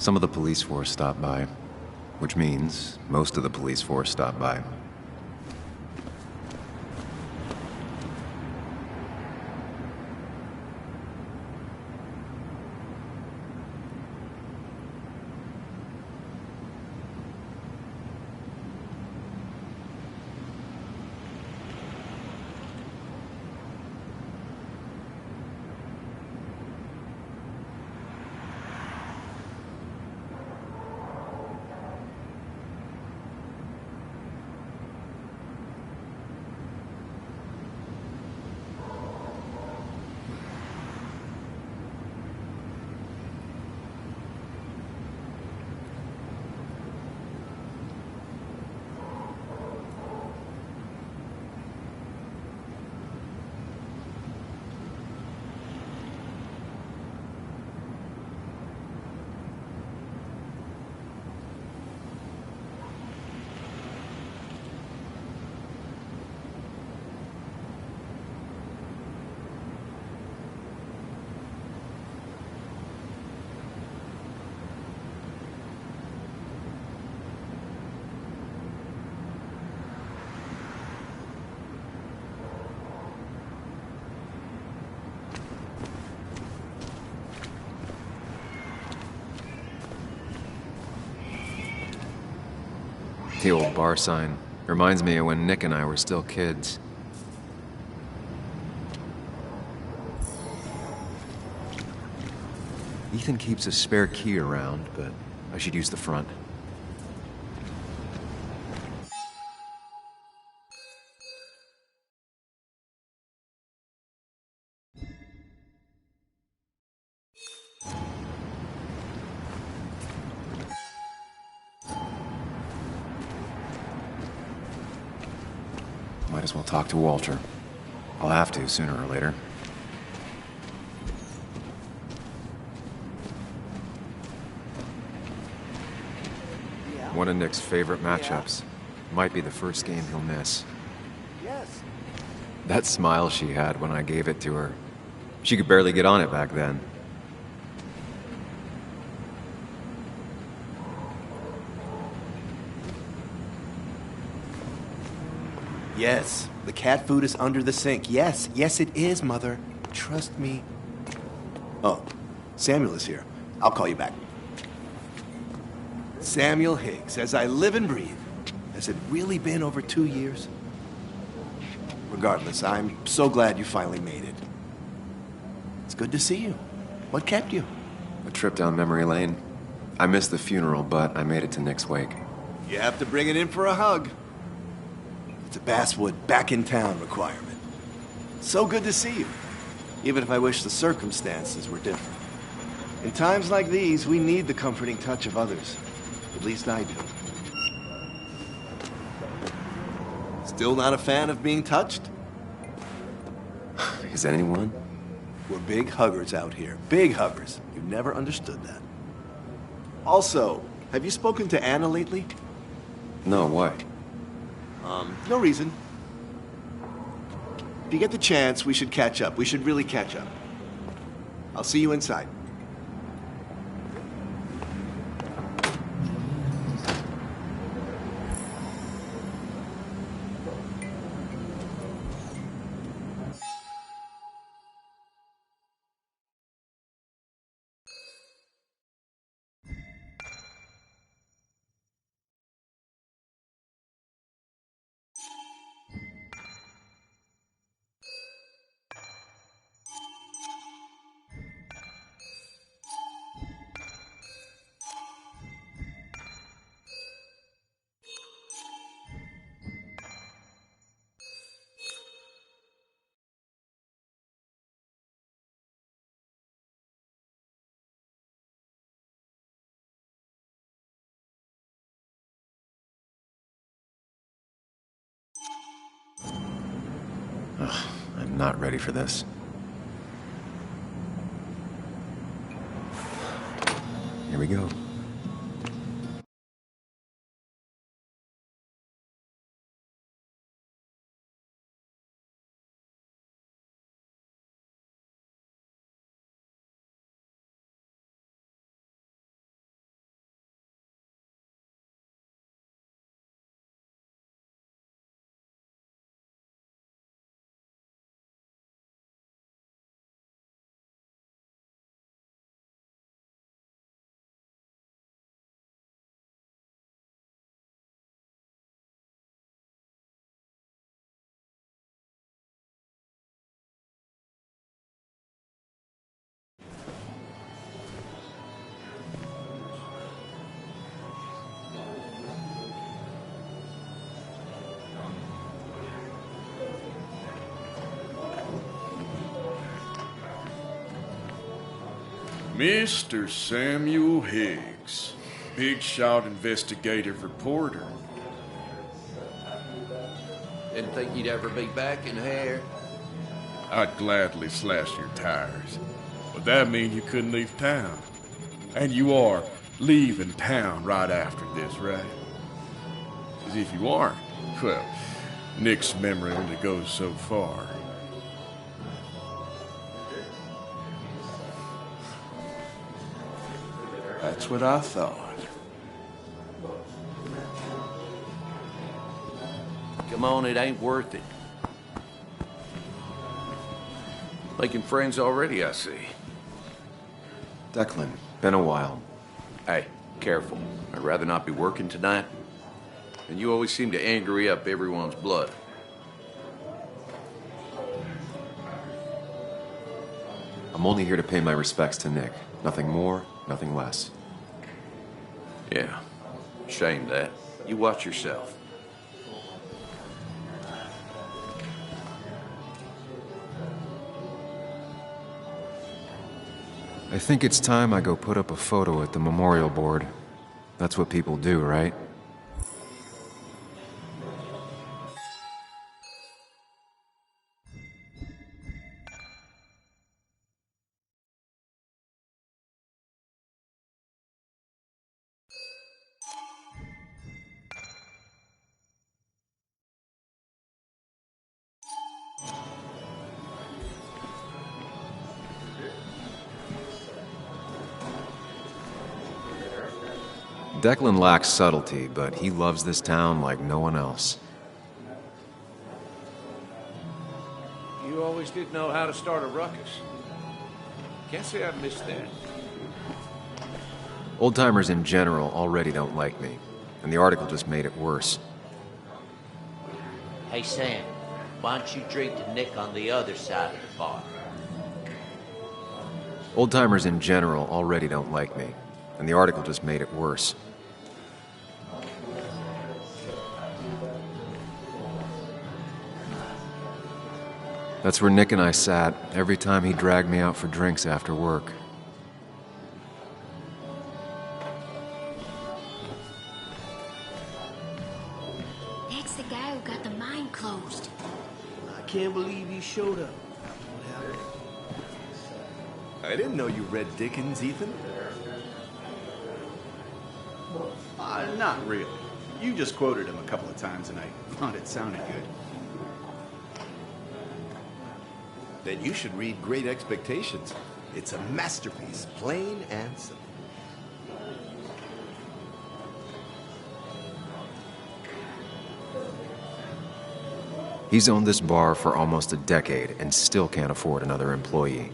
Some of the police force stopped by, which means most of the police force stopped by. The old bar sign reminds me of when Nick and I were still kids. Ethan keeps a spare key around, but I should use the front. Might as well talk to Walter. I'll have to sooner or later. One of Nick's favorite matchups. Might be the first game he'll miss. Yes. That smile she had when I gave it to her. She could barely get on it back then. Yes, the cat food is under the sink. Yes, yes it is, Mother. Trust me. Oh, Samuel is here. I'll call you back. Samuel Higgs, as I live and breathe. Has it really been over 2 years? Regardless, I'm so glad you finally made it. It's good to see you. What kept you? A trip down memory lane. I missed the funeral, but I made it to Nick's wake. You have to bring it in for a hug. It's a Basswood back-in-town requirement. So good to see you, even if I wish the circumstances were different. In times like these, we need the comforting touch of others. At least I do. Still not a fan of being touched? Is anyone? We're big huggers out here. Big huggers. You've never understood that. Also, have you spoken to Anna lately? No, why? No reason. If you get the chance, we should catch up. We should really catch up. I'll see you inside. Ugh, I'm not ready for this. Here we go. Mr. Samuel Higgs, big shot investigative reporter. Didn't think you'd ever be back in here. I'd gladly slash your tires, but that means you couldn't leave town. And you are leaving town right after this, right? As if you aren't, well, Nick's memory only goes so far. That's what I thought. Come on, it ain't worth it. Making friends already, I see. Declan, been a while. Hey, careful. I'd rather not be working tonight. And you always seem to angry up everyone's blood. I'm only here to pay my respects to Nick. Nothing more, nothing less. Yeah, shame that. You watch yourself. I think it's time I go put up a photo at the memorial board. That's what people do, right? Declan lacks subtlety, but he loves this town like no one else. You always did know how to start a ruckus. Can't say I've missed that. Old-timers in general already don't like me, and the article just made it worse. Hey, Sam, why don't you drink to Nick on the other side of the bar? Old-timers in general already don't like me, and the article just made it worse. That's where Nick and I sat every time he dragged me out for drinks after work. That's the guy who got the mine closed. I can't believe he showed up. What happened? I didn't know you read Dickens, Ethan. Not really. You just quoted him a couple of times and I thought it sounded good. Then you should read Great Expectations. It's a masterpiece, plain and simple. He's owned this bar for almost a decade and still can't afford another employee.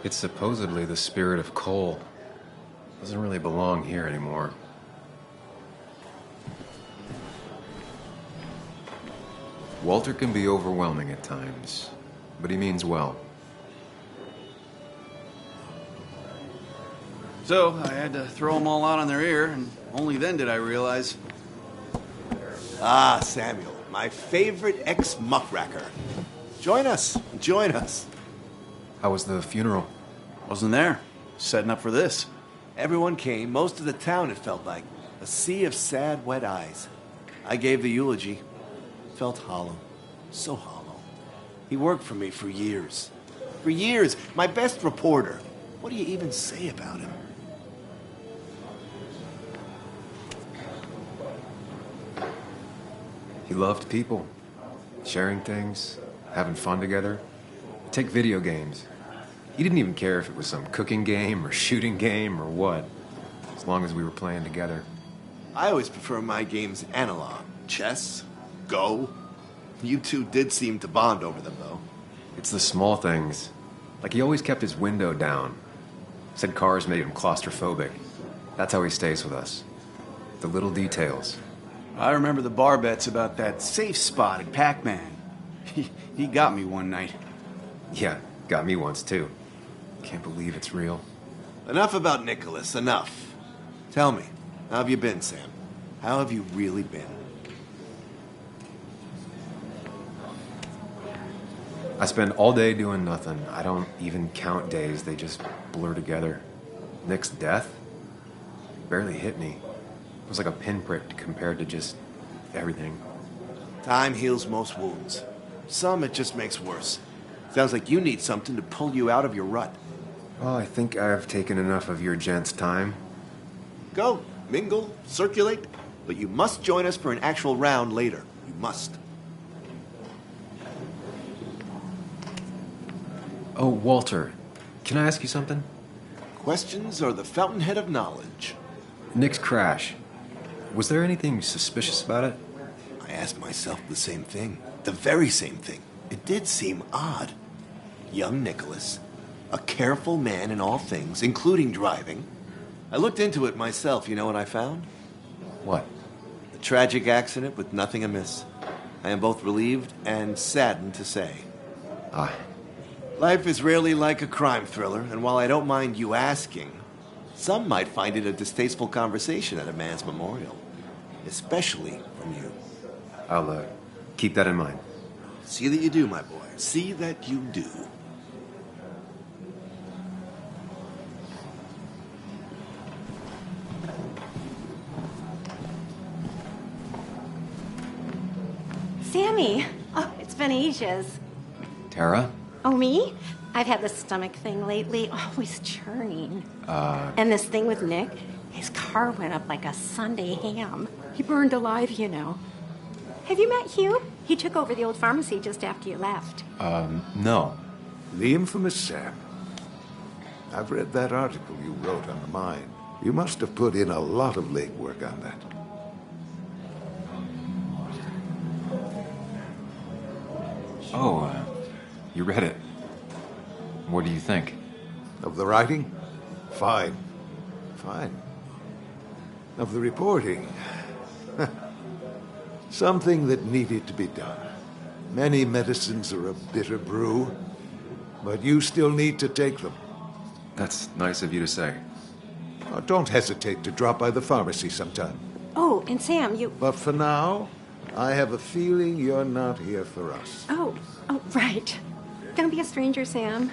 It's supposedly the spirit of coal. Doesn't really belong here anymore. Walter can be overwhelming at times, but he means well. So I had to throw them all out on their ear, and only then did I realize. Ah, Samuel, my favorite ex-muckracker. Join us, join us. How was the funeral? Wasn't there. Setting up for this. Everyone came, most of the town, it felt like. A sea of sad, wet eyes. I gave the eulogy. Felt hollow. So hollow. He worked for me for years. For years, my best reporter. What do you even say about him? He loved people, sharing things, having fun together. Take video games. He didn't even care if it was some cooking game or shooting game or what, as long as we were playing together. I always prefer my games analog. Chess, Go. You two did seem to bond over them, though. It's the small things. Like he always kept his window down. Said cars made him claustrophobic. That's how he stays with us. The little details. I remember the bar bets about that safe spot at Pac-Man. He got me one night. Yeah, got me once too. Can't believe it's real. Enough about Nicholas, enough. Tell me, how have you been, Sam? How have you really been? I spend all day doing nothing. I don't even count days, they just blur together. Nick's death barely hit me. It was like a pinprick compared to just everything. Time heals most wounds. Some it just makes worse. Sounds like you need something to pull you out of your rut. Well, I think I've taken enough of your gents' time. Go, mingle, circulate, but you must join us for an actual round later. You must. Oh, Walter, can I ask you something? Questions are the fountainhead of knowledge. Nick's crash. Was there anything suspicious about it? I asked myself the same thing. The very same thing. It did seem odd. Young Nicholas, a careful man in all things, including driving. I looked into it myself. You know what I found? What? A tragic accident with nothing amiss. I am both relieved and saddened to say. Ah. Life is rarely like a crime thriller, and while I don't mind you asking, some might find it a distasteful conversation at a man's memorial. Especially from you. I'll, keep that in mind. See that you do, my boy. See that you do. Sammy! Oh, it's been ages. Tara? Oh, me? I've had this stomach thing lately, always churning. And this thing with Nick, his car went up like a Sunday ham. He burned alive, you know. Have you met Hugh? He took over the old pharmacy just after you left. No. The infamous Sam. I've read that article you wrote on the mine. You must have put in a lot of legwork on that. Oh, you read it. What do you think? Of the writing? Fine. Fine. Of the reporting? Something that needed to be done. Many medicines are a bitter brew, but you still need to take them. That's nice of you to say. Oh, don't hesitate to drop by the pharmacy sometime. Oh, and Sam, you... But for now, I have a feeling you're not here for us. Oh, right. Don't be a stranger, Sam.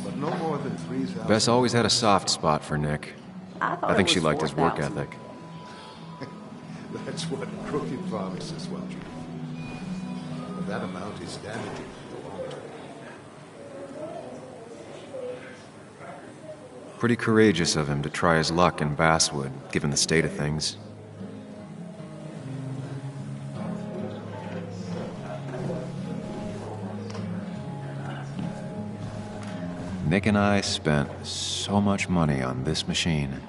But no more than 3,000... Bess always had a soft spot for Nick. I think she liked his work 4,000. ethic. That's what crooked pharmacists want you. But that amount is damaging. Pretty courageous of him to try his luck in Basswood, given the state of things. Nick and I spent so much money on this machine.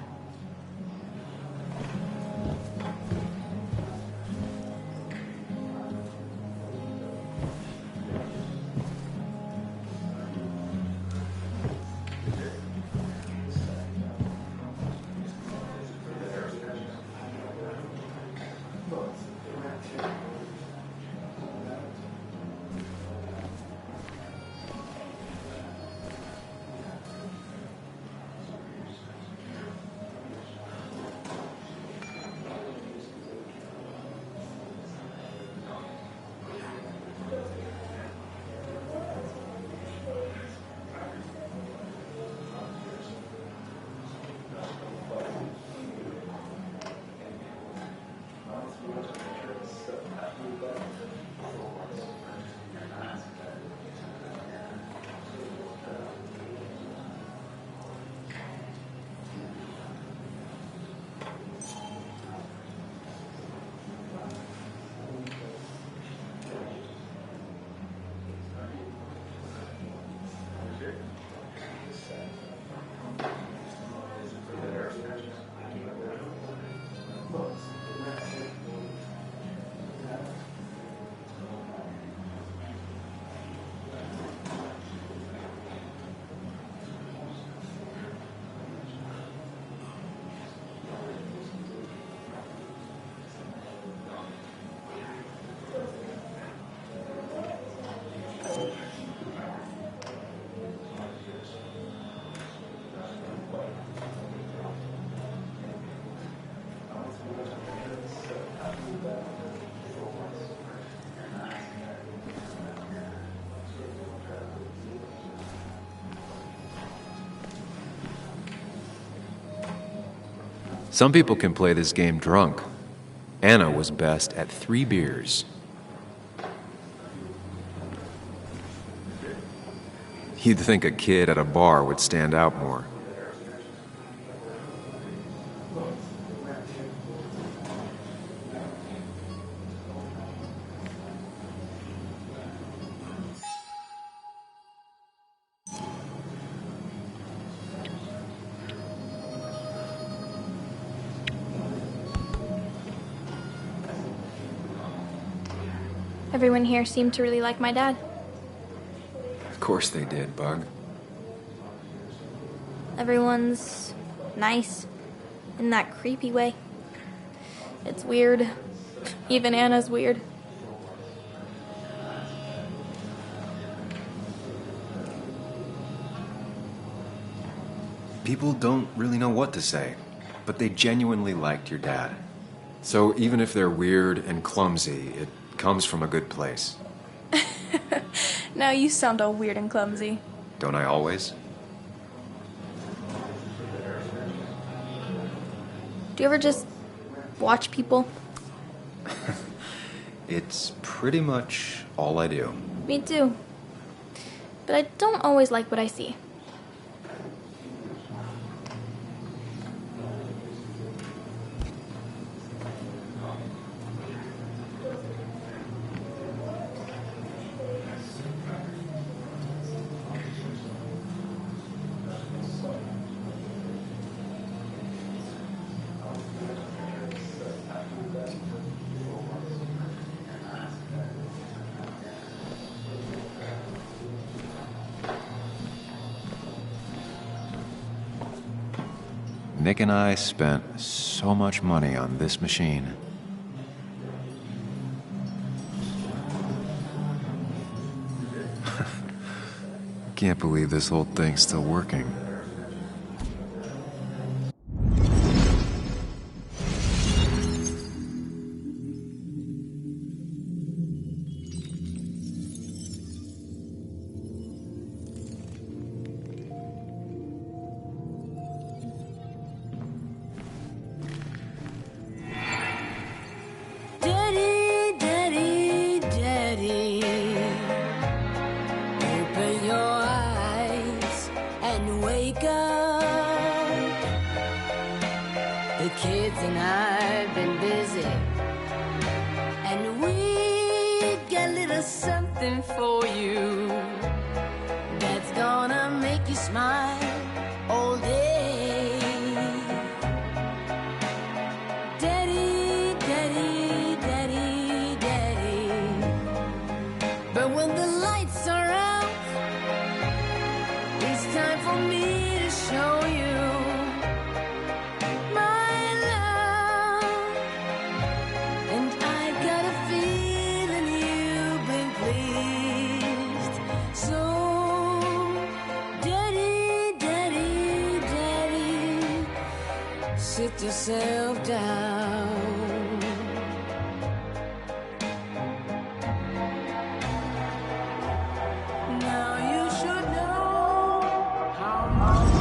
Some people can play this game drunk. Anna was best at 3 beers. You'd think a kid at a bar would stand out more. Everyone here seemed to really like my dad. Of course they did, Bug. Everyone's nice in that creepy way. It's weird. Even Anna's weird. People don't really know what to say, but they genuinely liked your dad. So even if they're weird and clumsy, it comes from a good place. Now you sound all weird and clumsy. Don't I always? Do you ever just watch people? It's pretty much all I do. Me too. But I don't always like what I see. Nick and I spent so much money on this machine. Can't believe this whole thing's still working. Daddy, daddy, daddy, open your eyes and wake up. The kids and I've been busy, and we got a little something for you that's gonna make you smile all day. Daddy, daddy, daddy, daddy. But when the lights are out, it's time for me to show you my love. And I got a feeling you've been pleased. So, daddy, daddy, daddy, sit yourself down. Now you should know how much.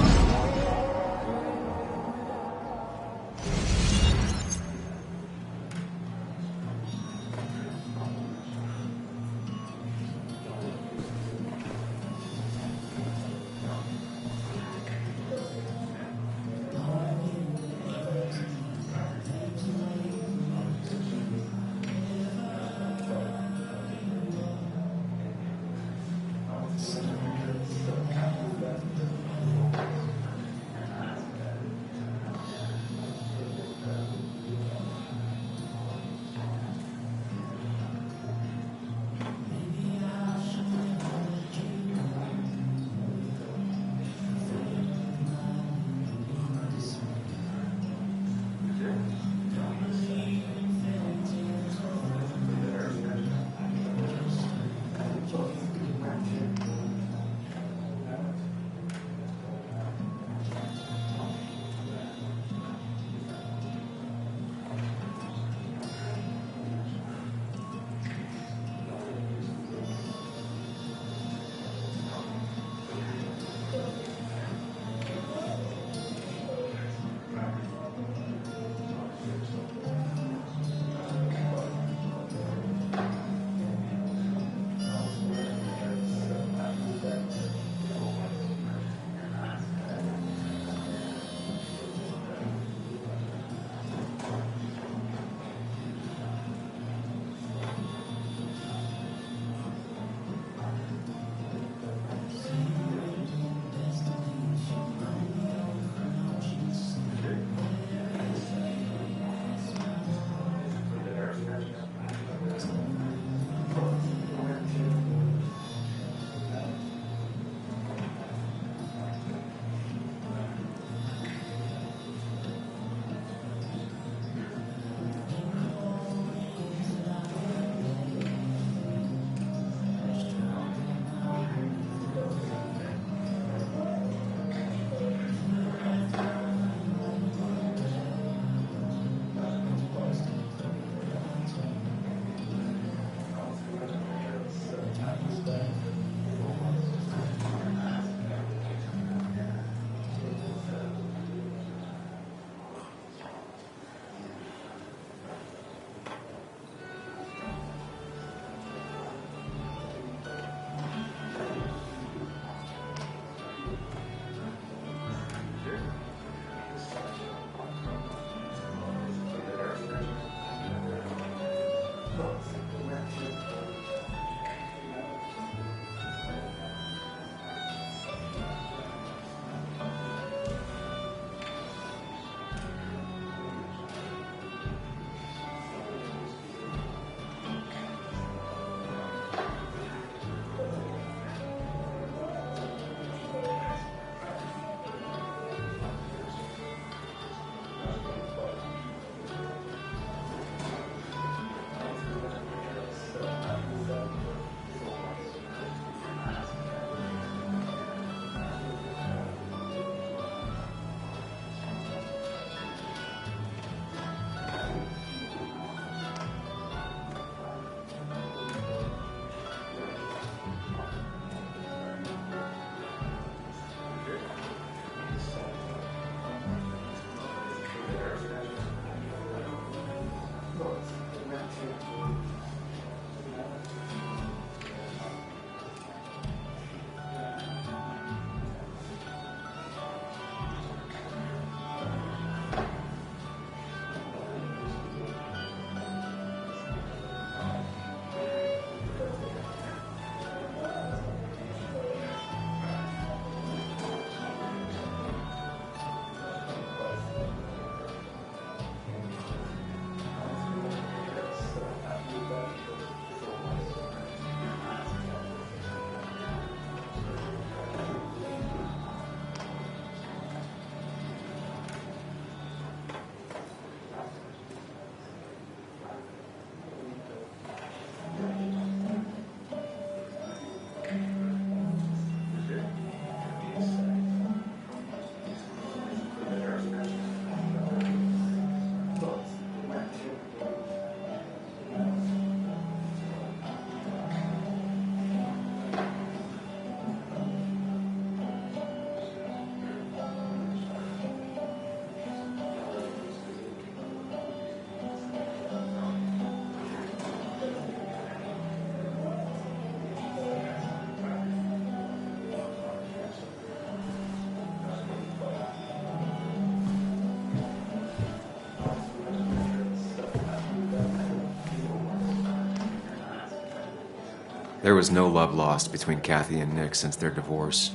There was no love lost between Kathy and Nick since their divorce,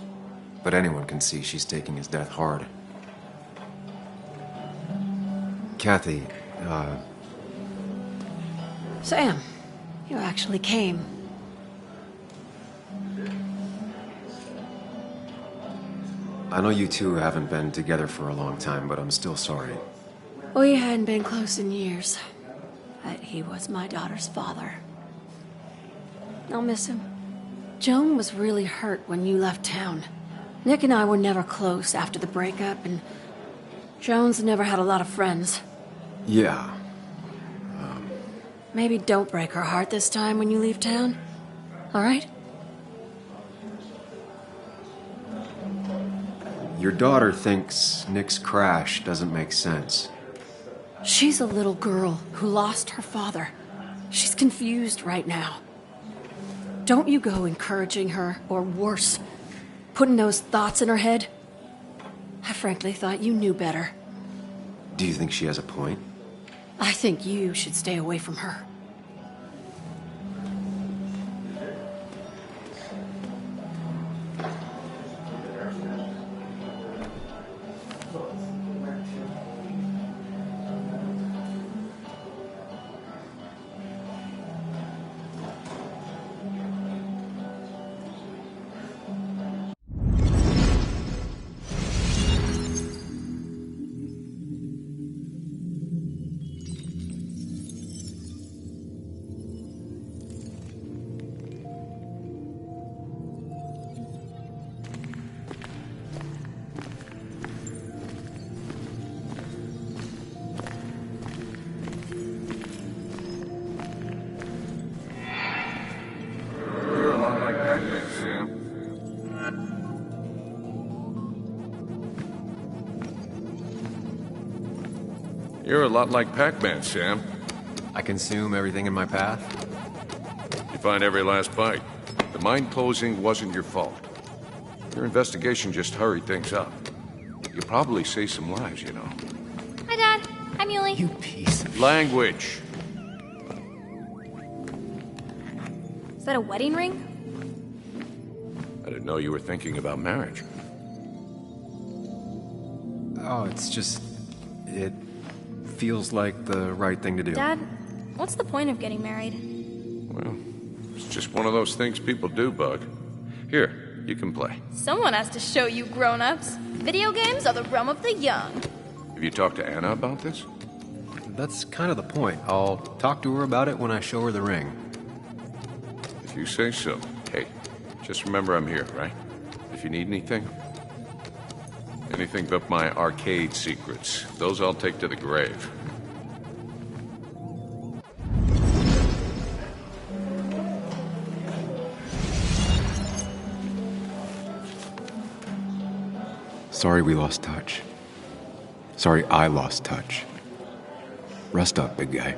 but anyone can see she's taking his death hard. Kathy, Sam, you actually came. I know you two haven't been together for a long time, but I'm still sorry. We hadn't been close in years, but he was my daughter's father. I'll miss him. Joan was really hurt when you left town. Nick and I were never close after the breakup, and Joan's never had a lot of friends. Yeah. Maybe don't break her heart this time when you leave town. All right? Your daughter thinks Nick's crash doesn't make sense. She's a little girl who lost her father. She's confused right now. Don't you go encouraging her, or worse, putting those thoughts in her head. I frankly thought you knew better. Do you think she has a point? I think you should stay away from her. You're a lot like Pac-Man, Sam. I consume everything in my path? You find every last bite. The mine closing wasn't your fault. Your investigation just hurried things up. You probably saved some lives, you know. Hi, Dad. Hi, Muley. You piece of... Language. Is that a wedding ring? I didn't know you were thinking about marriage. Oh, it's just... It feels like the right thing to do. Dad, what's the point of getting married? Well, it's just one of those things people do, Bug. Here, you can play. Someone has to show you grown-ups. Video games are the realm of the young. Have you talked to Anna about this? That's kind of the point. I'll talk to her about it when I show her the ring. If you say so. Hey, just remember I'm here, right? If you need anything. Anything but my arcade secrets. Those I'll take to the grave. Sorry we lost touch. Sorry I lost touch. Rest up, big guy.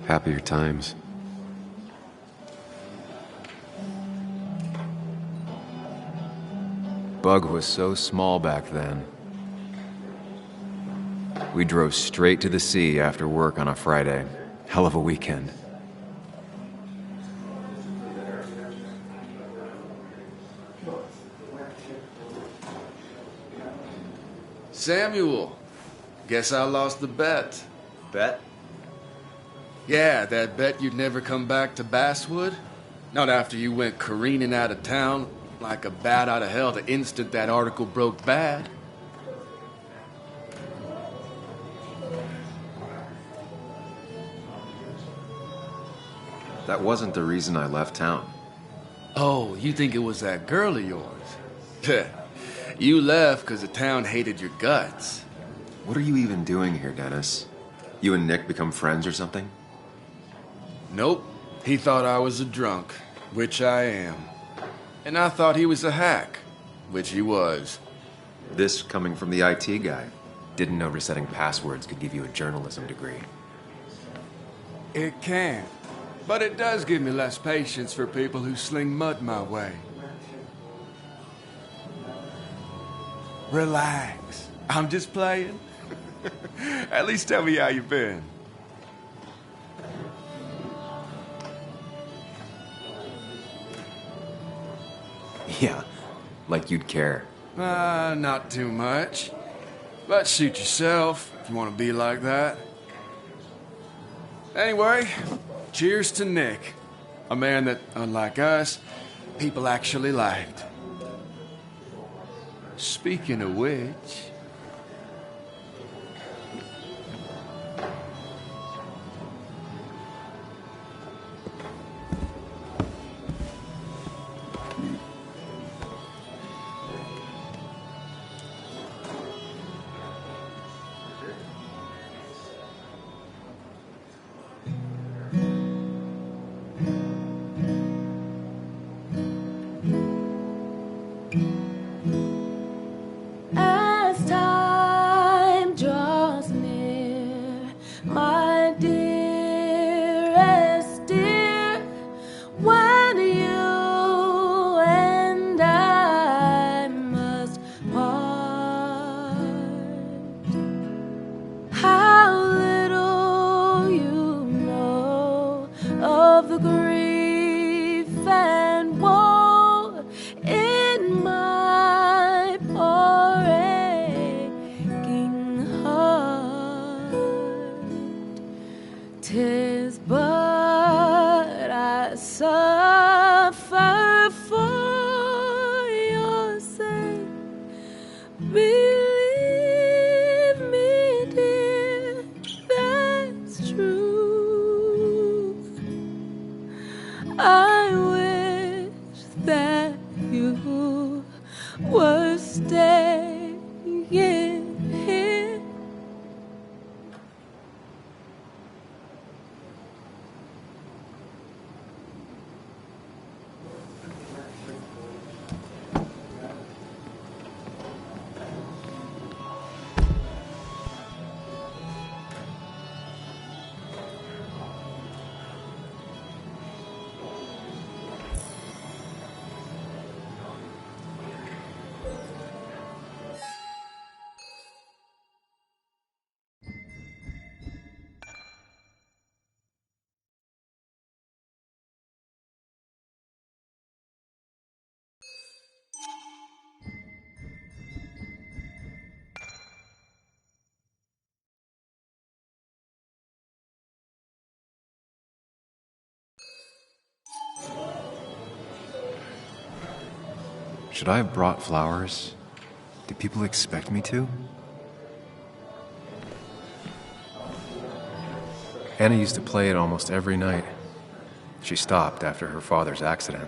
Happier times. Bug was so small back then. We drove straight to the sea after work on a Friday. Hell of a weekend. Samuel, guess I lost the bet. Bet? Yeah, that bet you'd never come back to Basswood. Not after you went careening out of town like a bat out of hell the instant that article broke bad. That wasn't the reason I left town. Oh, you think it was that girl of yours? You left because the town hated your guts. What are you even doing here, Dennis? You and Nick become friends or something? Nope. He thought I was a drunk, which I am. And I thought he was a hack, which he was. This coming from the IT guy. Didn't know resetting passwords could give you a journalism degree. It can. But it does give me less patience for people who sling mud my way. Relax. I'm just playing. At least tell me how you been. Yeah, like you'd care. Not too much. But suit yourself if you want to be like that. Anyway, cheers to Nick. A man that, unlike us, people actually liked. Speaking of which... As time draws near, my dearest dear, when you and I must part, how little you know of the grief and woe in my poor aching heart. 'Tis but I suffer for your sake. Believe me, dear, that's true. I wish that you were staying here. Should I have brought flowers? Do people expect me to? Anna used to play it almost every night. She stopped after her father's accident.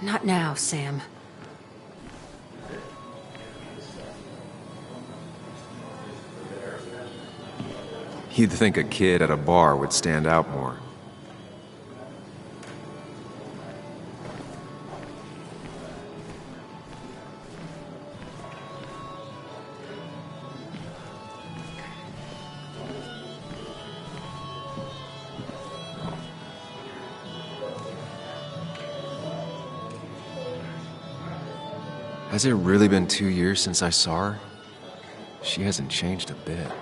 Not now, Sam. You'd think a kid at a bar would stand out more. Has it really been 2 years since I saw her? She hasn't changed a bit.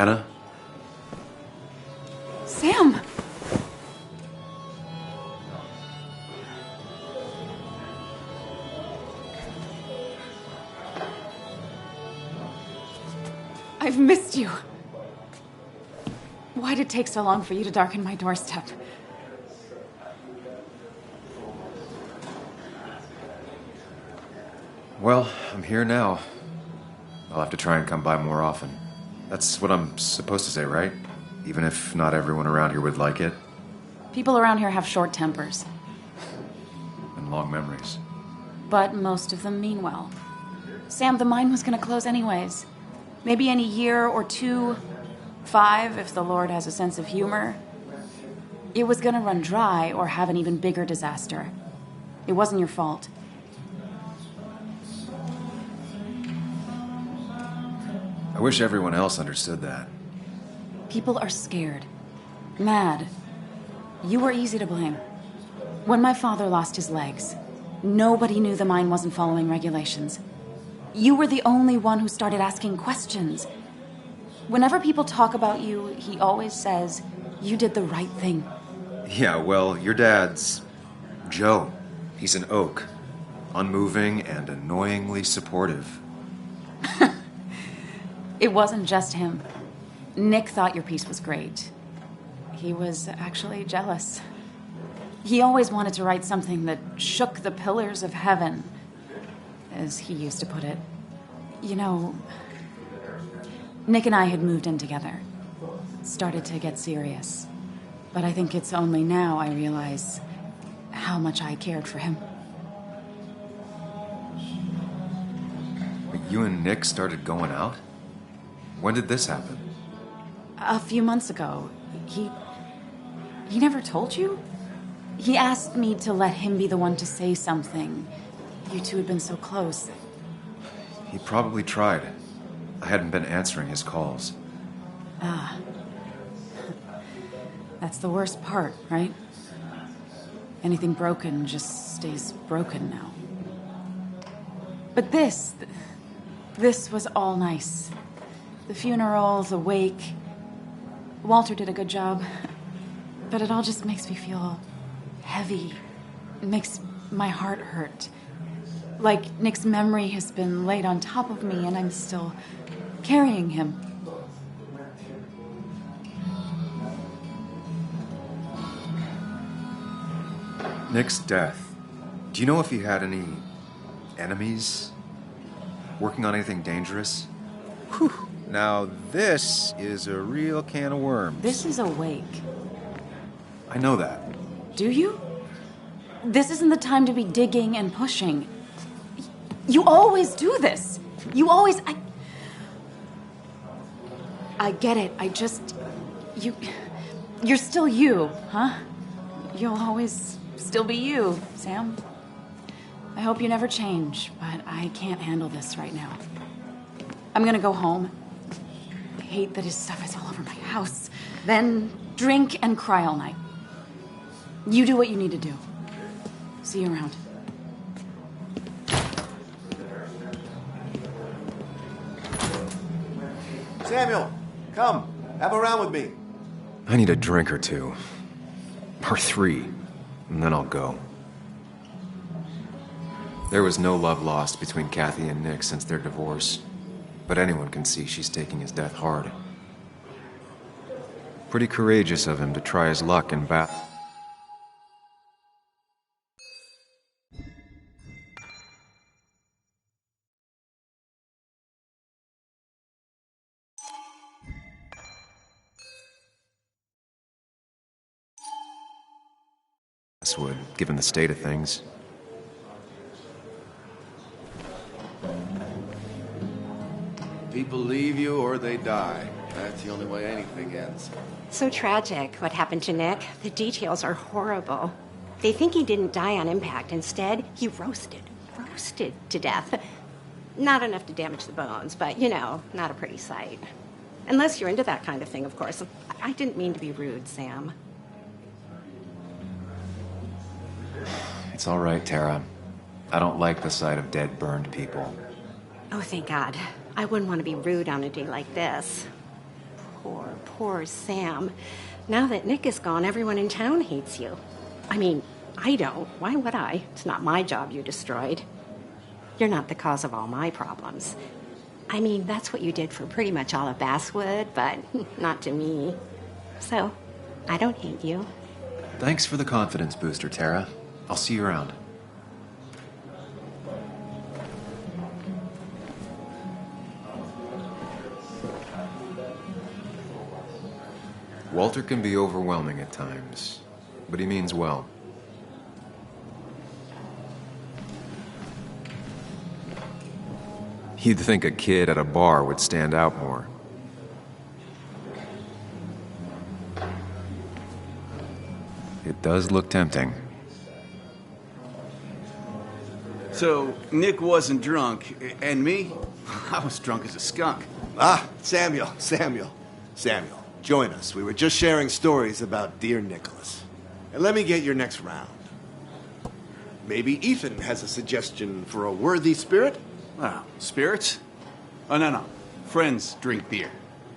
Anna? Sam! I've missed you. Why'd it take so long for you to darken my doorstep? Well, I'm here now. I'll have to try and come by more often. That's what I'm supposed to say, right? Even if not everyone around here would like it. People around here have short tempers, And long memories. but most of them mean well. Sam, the mine was gonna close anyways. Maybe in a year or 2, 5, if the Lord has a sense of humor. It was gonna run dry or have an even bigger disaster. It wasn't your fault. I wish everyone else understood that. People are scared. Mad. You were easy to blame. When my father lost his legs, nobody knew the mine wasn't following regulations. You were the only one who started asking questions. Whenever people talk about you, he always says, you did the right thing. Yeah, well, your dad's Joe. He's an oak. Unmoving and annoyingly supportive. It wasn't just him. Nick thought your piece was great. He was actually jealous. He always wanted to write something that shook the pillars of heaven, as he used to put it. You know, Nick and I had moved in together. Started to get serious. But I think it's only now I realize how much I cared for him. But you and Nick started going out? When did this happen? A few months ago, he never told you? He asked me to let him be the one to say something. You two had been so close. He probably tried. I hadn't been answering his calls. Ah. That's the worst part, right? Anything broken just stays broken now. But this was all nice. The funeral, the wake. Walter did a good job. But it all just makes me feel heavy. It makes my heart hurt. Like Nick's memory has been laid on top of me and I'm still carrying him. Nick's death. Do you know if he had any enemies? Working on anything dangerous? Whew. Now this is a real can of worms. This is a wake. I know that. Do you? This isn't the time to be digging and pushing. You always do this. You always... I get it. You're still you, huh? You'll always still be you, Sam. I hope you never change, but I can't handle this right now. I'm gonna go home. I hate that his stuff is all over my house. Then drink and cry all night. You do what you need to do. See you around. Samuel, come. Have a round with me. I need a drink or two. Or 3. And then I'll go. There was no love lost between Kathy and Nick since their divorce. But anyone can see she's taking his death hard. Pretty courageous of him to try his luck in Basswood. Given the state of things. People leave you or they die. That's the only way anything ends. So tragic what happened to Nick. The details are horrible. They think he didn't die on impact. Instead, he roasted to death. Not enough to damage the bones, but, you know, not a pretty sight. Unless you're into that kind of thing, of course. I didn't mean to be rude, Sam. It's all right, Tara. I don't like the sight of dead, burned people. Oh, thank God. I wouldn't want to be rude on a day like this. Poor Sam. Now that Nick is gone, everyone in town hates you. I mean, I don't. Why would I? It's not my job you destroyed. You're not the cause of all my problems. I mean, that's what you did for pretty much all of Basswood, but not to me. So, I don't hate you. Thanks for the confidence booster, Tara. I'll see you around. Walter can be overwhelming at times, but he means well. You'd think a kid at a bar would stand out more. It does look tempting. So, Nick wasn't drunk, and me? I was drunk as a skunk. Ah, Samuel, join us. We were just sharing stories about dear Nicholas. And let me get your next round. Maybe Ethan has a suggestion for a worthy spirit? Oh, spirits? Oh, no. Friends drink beer.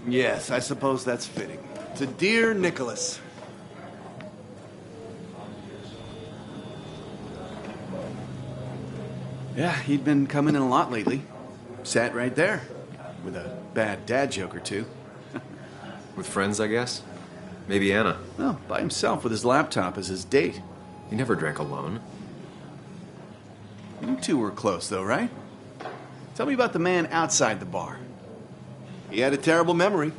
Yes, I suppose that's fitting. To dear Nicholas. Yeah, he'd been coming in a lot lately. Sat right there, with a bad dad joke or two. With friends, I guess? Maybe Anna. Well, by himself with his laptop as his date. He never drank alone. You two were close, though, right? Tell me about the man outside the bar. He had a terrible memory.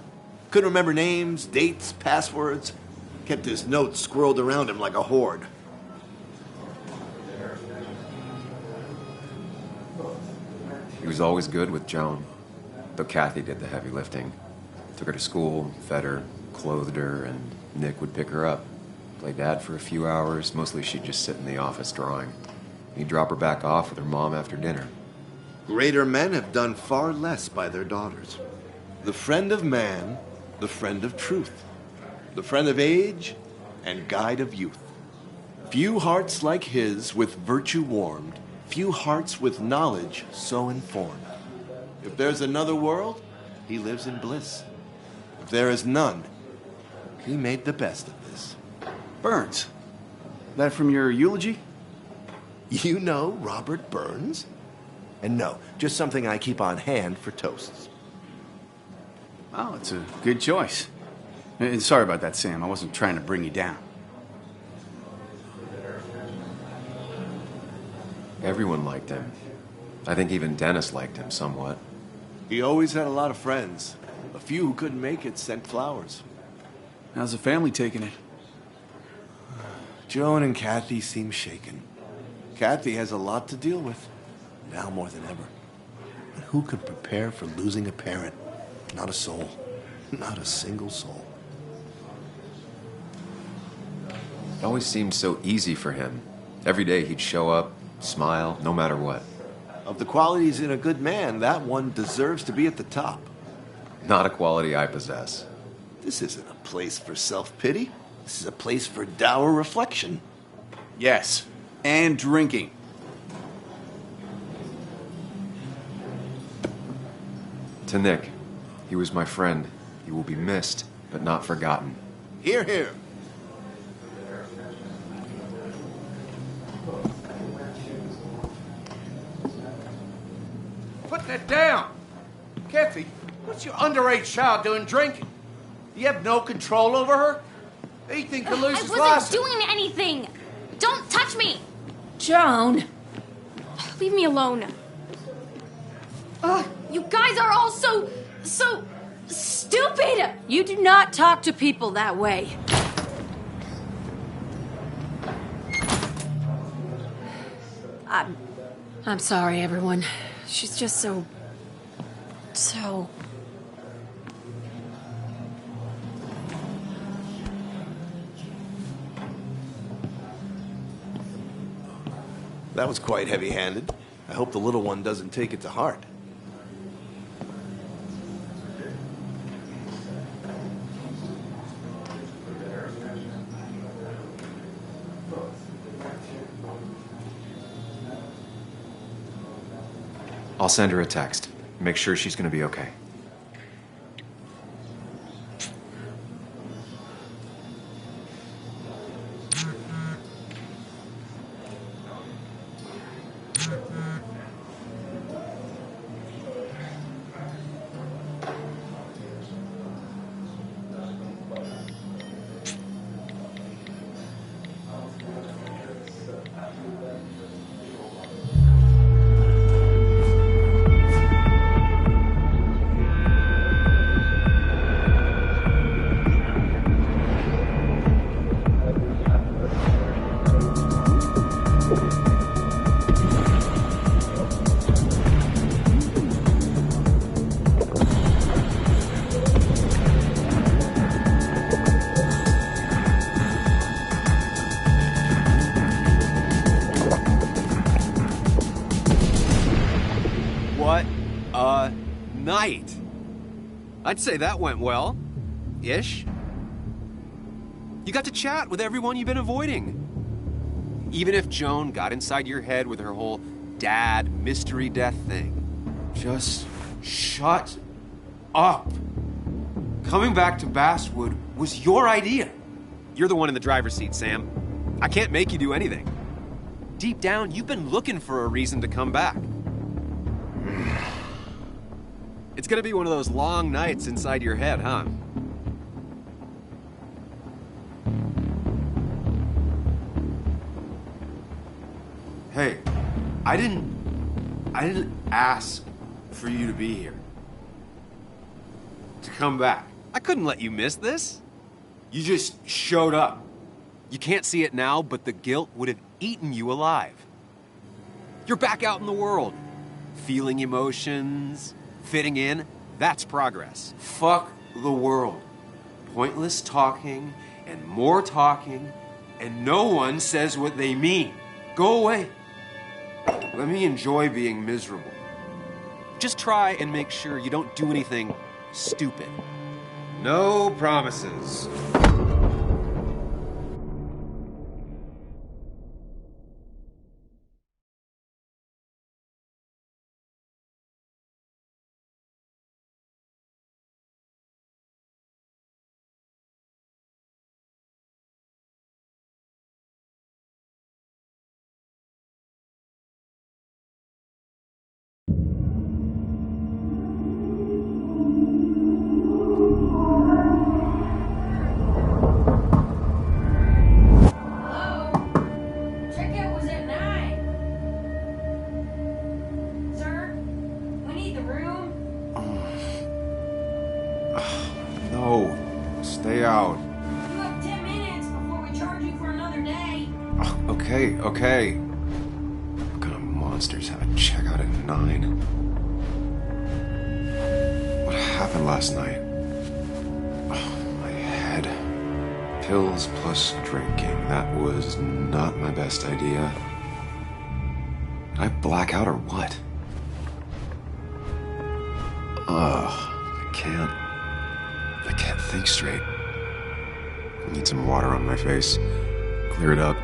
Couldn't remember names, dates, passwords. Kept his notes squirreled around him like a hoard. He was always good with Joan, though Kathy did the heavy lifting. Took her to school, fed her, clothed her, and Nick would pick her up. Play dad for a few hours. Mostly she'd just sit in the office drawing. He'd drop her back off with her mom after dinner. Greater men have done far less by their daughters. The friend of man, the friend of truth. The friend of age, and guide of youth. Few hearts like his with virtue warmed, few hearts with knowledge so informed. If there's another world, he lives in bliss. If there is none, he made the best of this. Burns. That from your eulogy? You know Robert Burns? And no, just something I keep on hand for toasts. Oh, it's a good choice. And sorry about that, Sam. I wasn't trying to bring you down. Everyone liked him. I think even Dennis liked him somewhat. He always had a lot of friends. A few who couldn't make it sent flowers. How's the family taking it? Joan and Kathy seem shaken. Kathy has a lot to deal with, now more than ever. And who could prepare for losing a parent? Not a soul. Not a single soul. It always seemed so easy for him. Every day he'd show up, smile, no matter what. Of the qualities in a good man, that one deserves to be at the top. Not a quality I possess. This isn't a place for self-pity. This is a place for dour reflection. Yes, and drinking. To Nick, he was my friend. He will be missed, but not forgotten. Hear, hear. Putting it down. Kathy, what's your underage child doing drinking? You have no control over her? Ethan could lose his I wasn't license. doing anything. Don't touch me. Joan. Leave me alone. You guys are all so stupid. You do not talk to people that way. I'm sorry, everyone. She's just so... That was quite heavy-handed. I hope the little one doesn't take it to heart. I'll send her a text. Make sure she's gonna be okay. Right. I'd say that went well. Ish. You got to chat with everyone you've been avoiding. Even if Joan got inside your head with her whole dad mystery death thing. Just shut up. Coming back to Basswood was your idea. You're the one in the driver's seat, Sam. I can't make you do anything. Deep down, you've been looking for a reason to come back. It's gonna be one of those long nights inside your head, huh? Hey, I didn't ask for you to be here. To come back. I couldn't let you miss this. You just showed up. You can't see it now, but the guilt would have eaten you alive. You're back out in the world, feeling emotions, fitting in. That's progress. Fuck the world. Pointless talking and more talking, and no one says what they mean. Go away. Let me enjoy being miserable. Just try and make sure you don't do anything stupid. No promises. No, stay out. You have 10 minutes before we charge you for another day. Okay. What kind of monsters have a checkout at 9? What happened last night? My head. Pills plus drinking. That was not my best idea. Did I black out or what? I can't think straight. I need some water on my face. Clear it up.